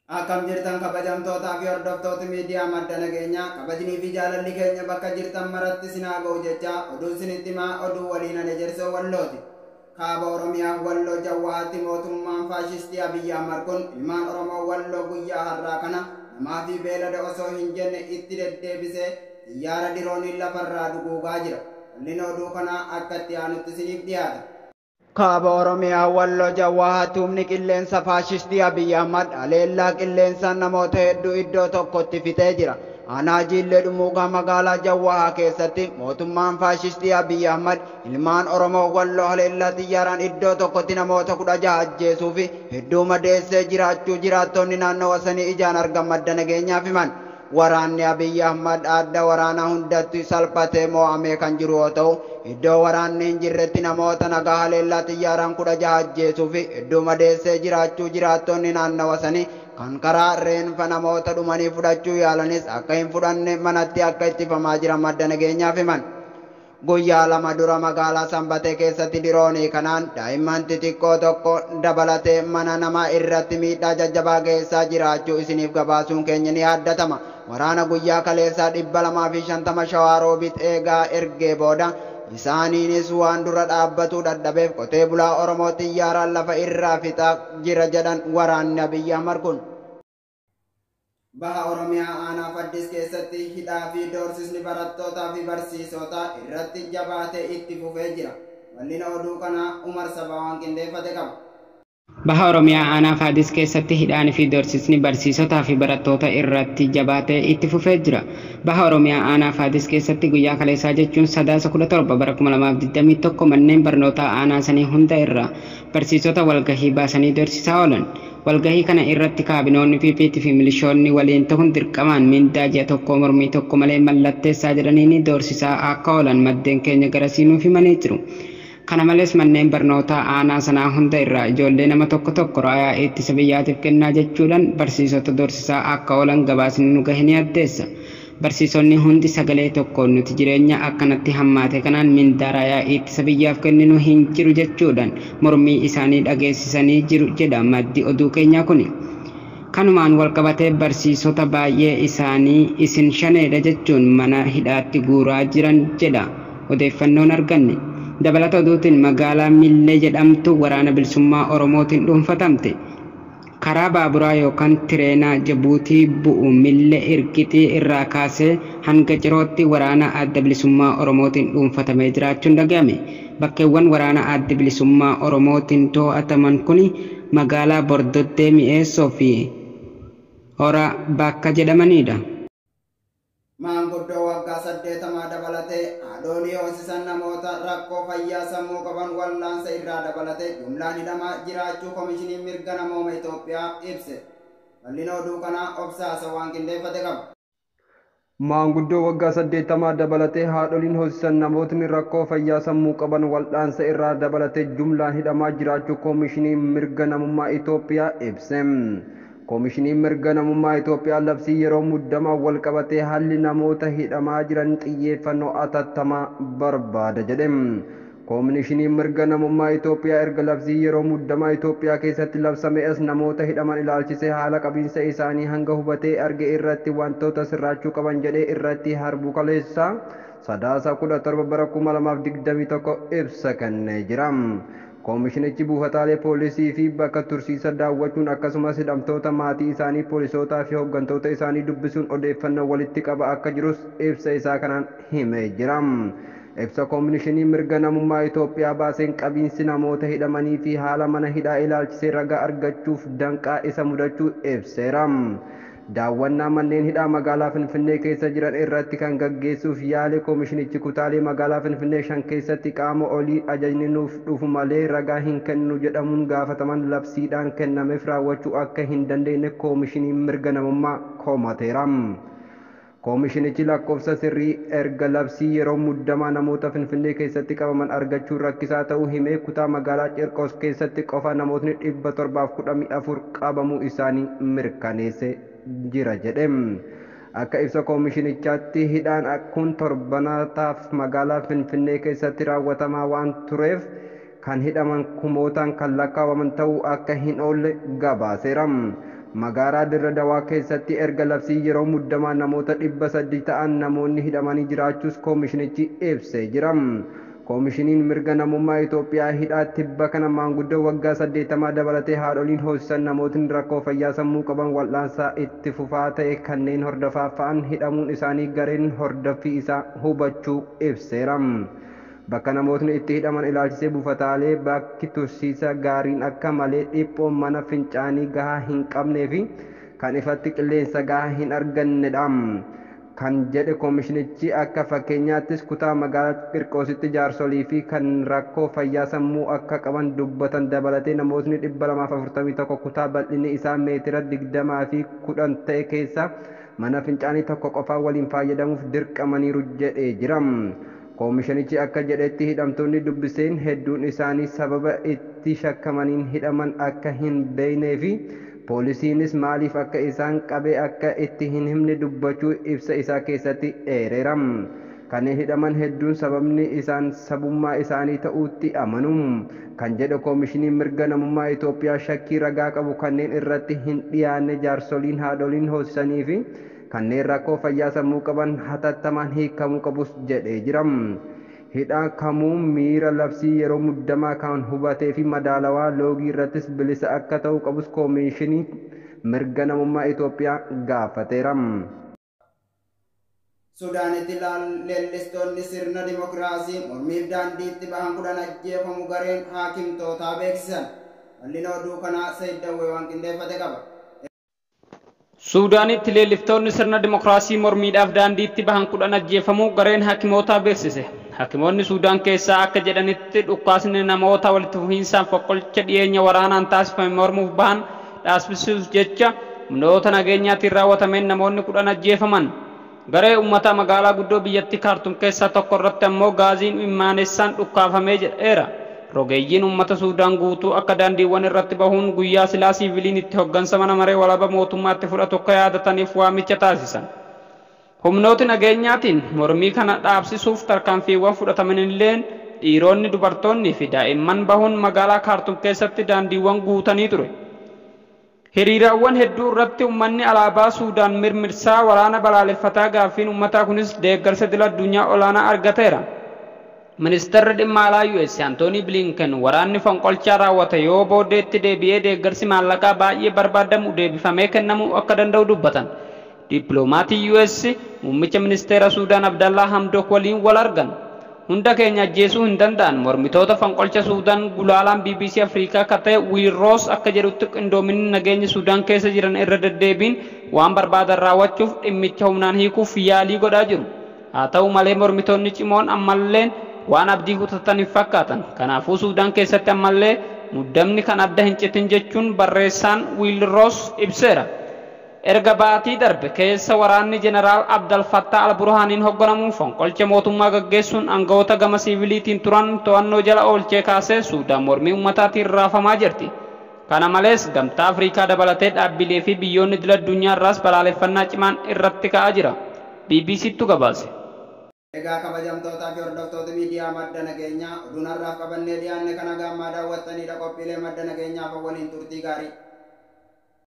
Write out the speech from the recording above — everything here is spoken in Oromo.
Akkam jirtan kabajamtootaa fi hordoftoota miidiyaa madda nageenyaa kabajnii fi jaalalli keenya bakka jirtan maratti sinaa ga'u jecha oduun isinitti himaa oduu waliin ane jersoo wallooti. Kaaba Oromiyaa Walloo Jawwaatti mootummaan faashistii Abiyyi Ahmad kun ilmaan Oromoo Walloo guyyaa har'aa kana namaa fi beelada osoo hin jenne itti deddeebisee xiyyaara dirooniin lafarraa duguugaa jira. Bal'ina oduu kanaa akka itti aanutti isiniif dhiyaata. Kaaba Oromiyaa Walloo Jawwaatti humni qilleensa faashistii Abiyyi Ahmad aleellaa qilleensaan namoota hedduu iddoo tokkotti fitee jira. Aanaa Jiillee Dhumuugaa magaalaa Jawwaa keessatti mootummaan faashistii Abiyyi Ahmad ilmaan Oromoo Walloo aleellaa xiyyaaraan iddoo tokkotti namoota 16 ajjeesuu fi hedduu madeessee jiraachuu jiraattonni naannoo sanii ijaan argan madda nageenyaaf himan. Waraanni Abiyyi Ahmad adda waraanaa hundatti salphatee mo'amee kan jiru yoo ta'u iddoo waraanni hin jirretti namoota nagaa aleellaa xiyyaaraan 16 ajjeesuu fi hedduu madeessee jiraachuu jiraattonni naannoo sanii kan karaa reenfa namoota dhumanii fudhachuu yaalanis akka hin fudhanne manatti akka ittifamaa jiran madda nageenyaaf himan. Guyyaa lama dura magaalaa Sanbatee keessatti diroonii kanaan daa'imman xixiqqoo tokko dabalatee mana namaa irratti miidhaa jajjabaa geessaa jiraachuu isiniif gabaasuun keenya ni yaaddatama. Waraana guyyaa kaleessaa 250 Shawaa Roobiit eegaa ergee booda isaaniinis waan dura dhaabbatuu dadhabeef qotee bulaa Oromoo xiyyaaraan lafa irraa fixaa jira jedhan waraanni Abiyyi Ahmad kun. Baha Oromiyaa aanaa Faddis keessatti hidhaa fi doorsisni barattootaa fi barsiisotaa irratti jabaatee itti fufee jira. Bal'ina oduu kanaa Umar Sabaa waan qindeeffate qaba. Baha Oromiyaa aanaa Faddis keessatti hidhaan fi doorsisni barsiisotaa fi barattoota irratti jabaatee itti fufee jira. Baha Oromiyaa aanaa Faddis keessatti guyyaa kaleessaa jechuun Sadaasa 17 bara 2021 manneen barnootaa aanaa sanii hunda irraa barsiisota walgahii baasanii doorsisaa oolan. Walgahii kana irratti kaabinoonni PPT fi milishoonni waliin ta'uun dirqamaan mindaa ji'a tokko mormii tokko malee mallatteessaa jedhanii doorsisaa akka oolan maddeen keenya garasiinuu himanii jiru. Kana malees manneen barnootaa aanaa sanaa hunda irraa ijoollee nama tokko raayyaa ittisa biyyaatiif kennaa jechuudhaan barsiisota doorsisaa akka oolan gabaasni nu gahe ni addeessa. Barsiisonni hundi sagalee tokkoon nuti jireenya akkanatti hammaate kanaan mindaa raayyaa ittisa biyyaaf kenninu hin jiru jechuudhaan mormii isaanii dhageessisanii jiru jedha maddi oduu keenyaa kuni. Kanumaan walqabatee barsiisota baay'ee isaanii isin shaneedha jechuun mana hidhaatti guuraa jiran jedha odeeffannoon arganne. Dabalata oduutiin magaalaa Millee jedhamtu waraana bilisummaa Oromootiin dhuunfatamte. Karaa baaburaa yookaan tireenaa Jabuutii bu'u Millee Irqitii irraa kaasee hanga Cirootti waraana adda bilisummaa Oromootiin dhuunfatamee jiraachuun dhaga'ame. Bakkeewwan waraana adda bilisummaa Oromootiin to'ataman kuni magaalaa Bordoddee Mi'eessoo fi Hora Bakka jedhamanidha. Maanguddoo waggaa 80 dabalatee haadholii hoosisan namoota rakkoo fayyaa sammuu qaban wallaansa irraa dabalatee jumlaan hidhamaa jiraachuu Koomishiniin Mirga Namooma Itoophiyaa ibse. Bal'ina oduu kanaa obsaasa waan qindeeffate qaba. Maanguddoo waggaa 80 dabalatee haadholiin hoosisan namootni rakkoo fayyaa sammuu qaban wallaansa irraa dabalatee jumlaan hidhamaa jiraachuu Koomishiniin Mirga Namummaa Itoophiyaa ibse. Koomishiniin Mirga Namummaa Itoophiyaa labsii yeroo muddamaa walqabatee haalli namoota hidhamaa jiran xiyyeeffannoo atattamaa barbaada jedhe. Koomishiniin Mirga Namummaa Itoophiyaa erga labsii yeroo muddamaa Itoophiyaa keessatti labsame as namoota hidhaman ilaalchisee haala qabiinsa isaanii hanga hubatee arge irratti wantoota sirraachuu qaban jedhee irratti harbuu kaleessaa Sadaasa 17 bara 2021 ibsa kennee jira. Koomishinichi buufataalee poolisii fi bakka tursiisa daawwachuun akkasumas hidhamtoota maatii isaanii poolisootaa fi hooggantoota isaanii dubbisuun odeeffannoo walitti qaba akka jirus ibsa isaa kanaan himee jira. Ibsa Koomishinii Mirga Namummaa Itoophiyaa baaseen qabiinsi namoota hidhamanii fi haala mana hidhaa ilaalchisee ragaa argachuuf danqaa isa mudachuu ibseera. Daawwannaa manneen hidhaa magaalaa Finfinnee keessa jiran irratti kan gaggeessuuf yaale koomishinichi kutaalee magaalaa Finfinnee 5 keessatti qaama olii ajajni nuuf dhufu malee ragaa hin kennu jedhamuun gaafataman labsiidhaan kennameef raawwachuu akka hin dandeenye koomishiniin Mirga Namummaa komateera. Koomishinichi lakkoofsa sirrii erga labsii yeroo muddamaa namoota Finfinnee keessatti qabaman argachuun rakkisaa ta'uu himee kutaa magaalaa Cirqos keessatti qofa namootni 714 qabamuu isaanii mirkaneesse jira jedhe. Akka ibsa koomishinichaatti hidhaan kun torbanaataaf magaalaa Finfinnee keessatti raawwatamaa waan tureef kan hidhaman kumootaan kan lakkaawaman ta'uu akka hin oolle gabaaseera. magaalaa Dirra Dawaa keessatti erga labsii yeroo muddamaa namoota 300 ta'an namoonni hidhamanii jiraachuus koomishinichi ibsee jira. Koomishiniin mirga namummaa Itoophiyaa hidhaa tibba kana maanguddoo waggaa 80 dabalatee haadholiin hoosisan namootni rakkoo fayyaa sammuu qaban wal'aansaa itti fufaa ta'e kanneen hordofaa fa'an hidhamuun isaanii gareen hordoffii isaa hubachuu ibseera. Bakka namootni itti hidhaman ilaalchisee buufataalee bakki tursiisa gaariin akka malee dhiphoo mana fincaanii gahaa hin qabnee fi kan ifatti qilleensa gahaa hin argannedha. Kan jedhe koomishinichi akka fakkeenyaattis kutaa magaalaa Qirqoositti jaarsolii fi kan rakkoo fayyaa sammuu akka qaban dubbatan dabalatee namootni 241 kutaa bal'inni isaa meetira 20 fi 10 ta'e keessa mana fincaanii tokko qofaa waliin fayyadamuuf dirqamaniiru jedhee jira. Koomishinichi akka jedhetti hidhamtoonni dubbiseen hedduun isaanii sababa itti shakkamaniin hidhaman akka hin beeknee fi poolisiinis maaliif akka isaan qabee akka itti hin himne dubbachuu ibsa isaa keessatti eereera. Kanneen hidhaman hedduun sababni isaan sabummaa isaanii ta'uutti amanu. Kan jedhe koomishiniin mirga namummaa Itoophiyaa shakkii ragaa qabu kanneen irratti hin dhiyaanne jaarsoliin haadholiin hoosisanii fi kanneen rakkoo fayyaa sammuu qaban hatattamaan hiikamuu qabus jedhee jira. Hidhaa kamuu miira labsii yeroo muddamaa kan hubatee fi madaalawaa loogii irrattis bilisa akka ta'u qabus koomishinii mirga namummaa Itoophiyaa gaafateera. Suudaanitti leellistoonni sirna dimokiraasii mormiif daandiitti bahan 10 ajjeefamu gareen haakimtootaa beeksisan. Bal'ina oduu kanaa Sayyidawwee waan qindeeffate qaba. Suudaanitti leelliftoonni sirna dimokiraasii mormiidhaaf daandiitti bahan 10 ajjeefamuu gareen haakimootaa beeksise. Haakimoonni Suudaan keessaa akka jedhanitti dhukaasni namoota walitti fufiinsaan foqqolcha dhiyeenya waraanaan taasifame mormuuf bahan dhaabsisuuf jecha humnoota nageenyaatiin raawwatameen namoonni 10 ajjeefaman. Garee uummataa magaalaa guddoo biyyattii Kaartum keessaa tokko irratti ammoo gaaziin imimaaneessaan dhukaafamee jedheera. Rogeeyyiin uummata Suudaan guutuu akka daandiiwwan irratti bahuun guyyaa silaa siiviliin itti hoggansa mana maree walaaba mootummaatti fudhatu akka yaadataniif waamicha taasisan. Humnooti nageenyaatiin mormii kana dhaabsisuuf tarkaanfiiwwan fudhatamanillee dhiironni dubartoonni fi daa'imman bahuun magaalaa Kaartum keessatti daandiiwwan guutanii ture. Hiriiraawwan hedduu irratti uummanni alaabaa Suudaan mirmirsaa waraana balaaleffataa gaaffiin uummataa kunis deeggarsa idil addunyaa olaanaa argateera. Ministeerri dhimma alaa US Antoonii Blinken waraanni fonqolchaa raawwate yoo booddeetti deebi'ee deeggarsi maallaqaa baay'ee barbaadamu deebifamee kennamuu akka danda'u dubbatan. Dippiloomatii US muummicha ministeera Suudaan Abdallaa Hamdok waliin wal argan. Hunda keenya ajjeesuu hin danda'an mormitoota fonqolcha Suudaan gulaalaan BBC Afrikaa akka ta'e Will Ross akka jedhutti qindoominni nageenya Suudaan keessa jiran irra deddeebiin waan barbaadan raawwachuuf dhimmicha humnaan hiikuuf yaalii godhaa jiru. Haa ta'u malee mormitoonni cimoon ammalleen waan abdii kutataniif fakkaatan. Kanaafuu Suudaan keessatti ammallee muddamni kan adda hin citin jechuun barreessaan Will Ross ibseera. Erga baatii darbe keessa waraanni jeneraal Abdal Fattah al-Burhaaniin hoogganamuun fonqolcha mootummaa gaggeessuun aangawoota gama siiviliitiin turan to'annoo jala oolchee kaasee Suudaan mormii uummataatiin raafamaa jirti. Kana malees gamtaa Afrikaa dabalatee dhaabbilee fi biyyoonni idil addunyaa irraas balaaleffannaa cimaan irratti ka'aa jira. BBCtu gabaase. Egaa kabajamtootaa fi hordoftoota miidiyaa madda nageenyaa oduun har'aaf qabannee dhiyaanne kana gammaa daawwattaniidha qophiilee madda nageenyaaf waliin turtii gaarii.